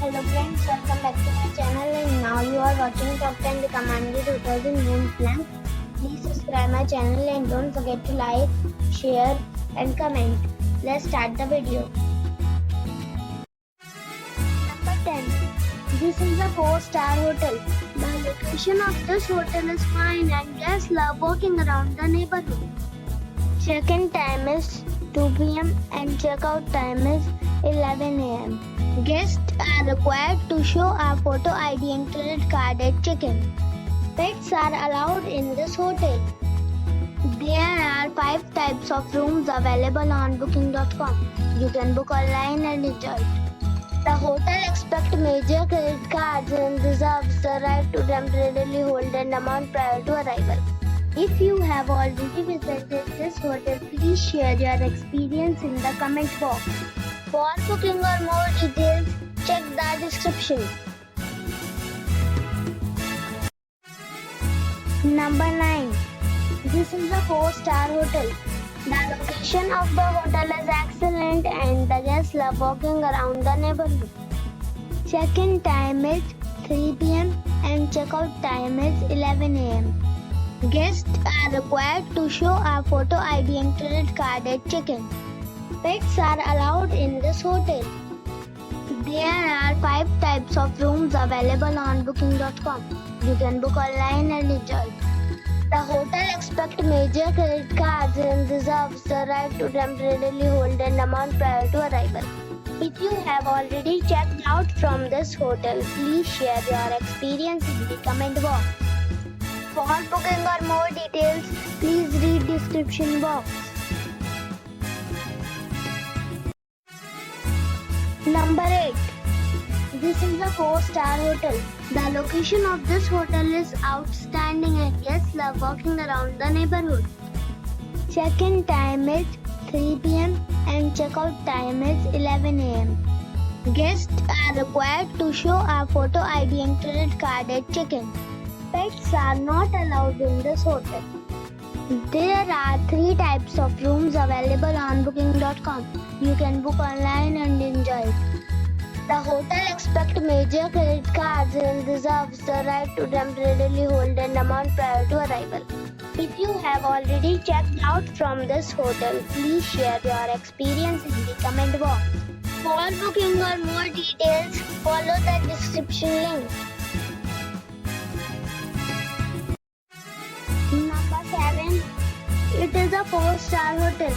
Hello friends, welcome back to my channel and now you are watching top 10 recommended hotels in Mont Blanc. Please subscribe my channel and don't forget to like, share and comment. Let's start the video. Number 10. This is a 4-star hotel. The location of this hotel is fine and guests love walking around the neighborhood. Check-in time is 2 p.m. and check-out time is 11 a.m. Guests are required to show a photo ID and credit card at check-in. Pets are allowed in this hotel. There are 5 types of rooms available on booking.com. You can book online and enjoy it. The hotel expects major credit cards and reserves the right to temporarily hold an amount prior to arrival. If you have already visited this hotel, please share your experience in the comment box. For booking or more details, check the description. Number 9. This is a 4-star hotel. The location of the hotel is excellent and the guests love walking around the neighborhood. Check-in time is 3 p.m. and check-out time is 11 a.m. Guests are required to show a photo ID and credit card at check-in. Pets are allowed in this hotel. There are 5 types of rooms available on booking.com. You can book online and enjoy it. The hotel expects major credit cards and reserves the right to temporarily hold an amount prior to arrival. If you have already checked out from this hotel, please share your experience in the comment box. For booking or more details, please read description box. Number 8. This is a 4-star hotel. The location of this hotel is outstanding and guests love walking around the neighborhood. Check-in time is 3 p.m. and check-out time is 11 a.m. Guests are required to show a photo ID and credit card at check-in. Pets are not allowed in this hotel. There are 3 types of rooms available on booking.com. You can book online and enjoy it. The hotel expects major credit cards and reserves the right to temporarily hold an amount prior to arrival. If you have already checked out from this hotel, please share your experience in the comment box. For booking or more details, follow the description link. Number 7. It is a 4-star hotel.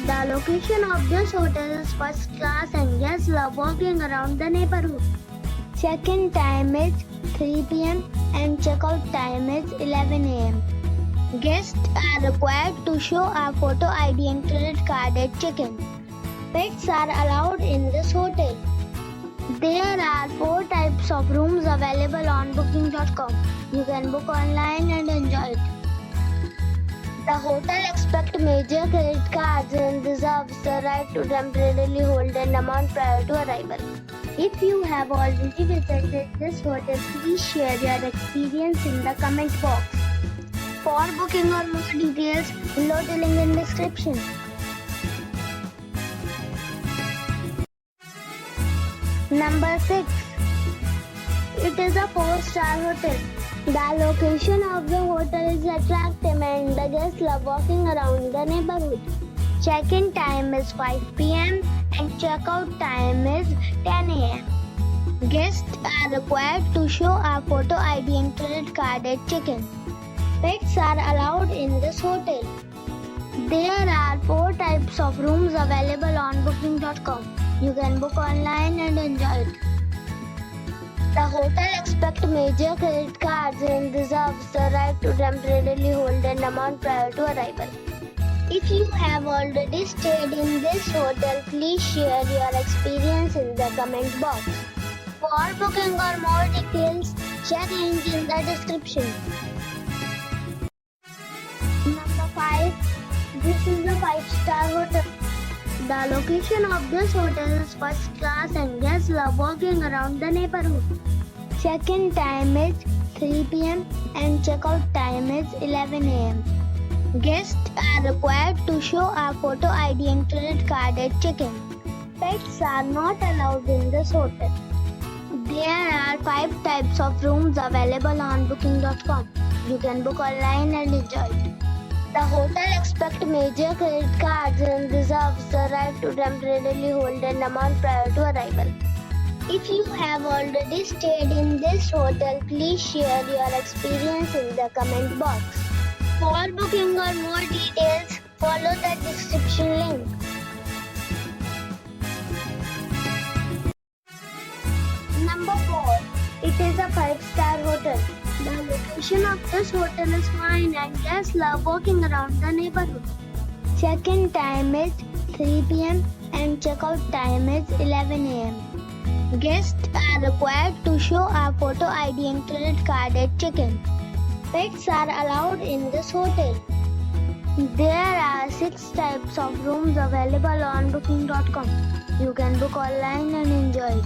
The location of this hotel is first class and guests love walking around the neighborhood. Check-in time is 3 p.m. and check-out time is 11 a.m. Guests are required to show a photo ID and credit card at check-in. Pets are allowed in this hotel. There are 4 types of rooms available on booking.com. You can book online and enjoy it. The hotel expects major credit cards and reserves the right to temporarily hold an amount prior to arrival. If you have already visited this hotel, please share your experience in the comment box. For booking or more details, below the link in description. Number 6. It is a 4-star hotel. The location of the hotel is attractive and the guests love walking around the neighborhood. Check-in time is 5 p.m. and check-out time is 10 a.m. Guests are required to show a photo ID and credit card at check-in. Pets are allowed in this hotel. There are 4 types of rooms available on booking.com. You can book online and enjoy it. The hotel expects major credit cards and reserves the right to temporarily hold an amount prior to arrival. If you have already stayed in this hotel, please share your experience in the comment box. For booking or more details, check link in the description. Number 5. This is a 5-star hotel. The location of this hotel is first class and guests love walking around the neighborhood. Check-in time is 3 p.m. and check-out time is 11 a.m. Guests are required to show a photo ID and credit card at check-in. Pets are not allowed in this hotel. There are 5 types of rooms available on booking.com. You can book online and enjoy it. The hotel expects major credit cards and reserves the right to temporarily hold an amount prior to arrival. If you have already stayed in this hotel, please share your experience in the comment box. For booking or more details, follow the description link. Number 4. It is a 5-star hotel. The location of this hotel is fine and guests love walking around the neighborhood. Check-in time is 3 p.m. and check-out time is 11 a.m. Guests are required to show a photo ID and credit card at check-in. Pets are allowed in this hotel. There are 6 types of rooms available on booking.com. You can book online and enjoy it.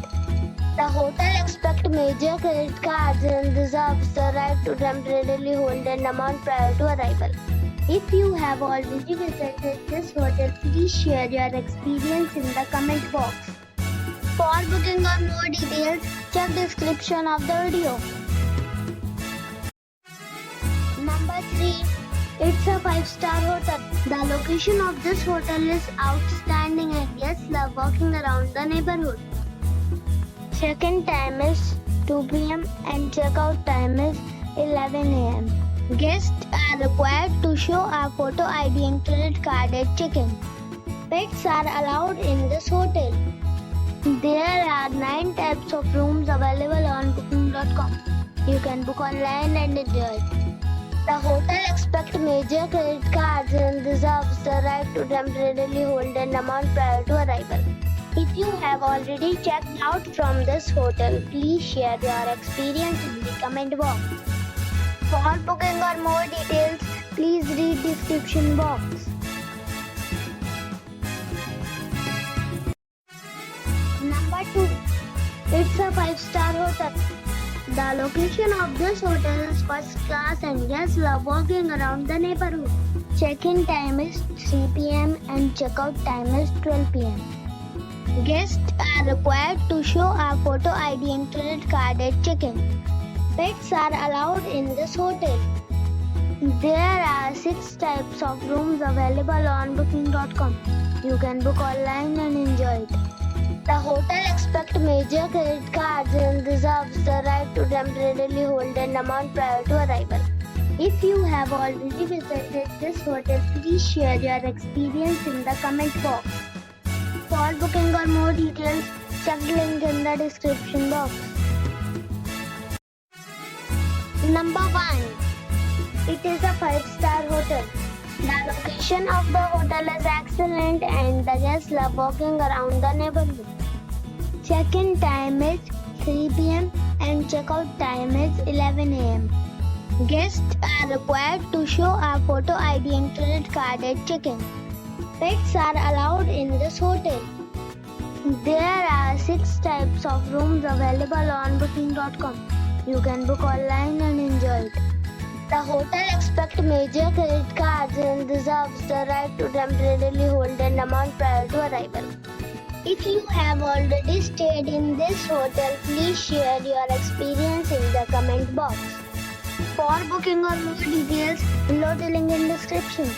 The hotel expects major credit cards and reserves the right to temporarily hold an amount prior to arrival. If you have already visited this hotel, please share your experience in the comment box. For booking or more details, check description of the video. Number 3. It's a 5-star hotel. The location of this hotel is outstanding and guests love walking around the neighborhood. Check-in time is 2 p.m. and check-out time is 11 a.m. Guests are required to show a photo ID and credit card at check-in. Pets are allowed in this hotel. There are 9 types of rooms available on booking.com. You can book online and enjoy it. The hotel expects major credit cards and reserves the right to temporarily hold an amount prior to arrival. If you have already checked out from this hotel, please share your experience in the comment box. For booking or more details, please read description box. Number 2. It's a 5-star hotel. The location of this hotel is first class and guests love walking around the neighborhood. Check-in time is 3 p.m. and check-out time is 12 p.m. Guests are required to show a photo ID and credit card at check-in. Pets are allowed in this hotel. There are 6 types of rooms available on booking.com. You can book online and enjoy it. The hotel expects major credit cards and reserves the right to temporarily hold an amount prior to arrival. If you have already visited this hotel, please share your experience in the comment box. For booking or more details, check the link in the description box. Number 1. It is a 5-star hotel. The location of the hotel is excellent and the guests love walking around the neighborhood. Check-in time is 3 p.m. and check-out time is 11 a.m. Guests are required to show a photo ID and credit card at check-in. Pets are allowed in this hotel. There are 6 types of rooms available on booking.com. You can book online and enjoy it. The hotel expects major credit cards and reserves the right to temporarily hold an amount prior to arrival. If you have already stayed in this hotel, please share your experience in the comment box. For booking or more details, below the link in description.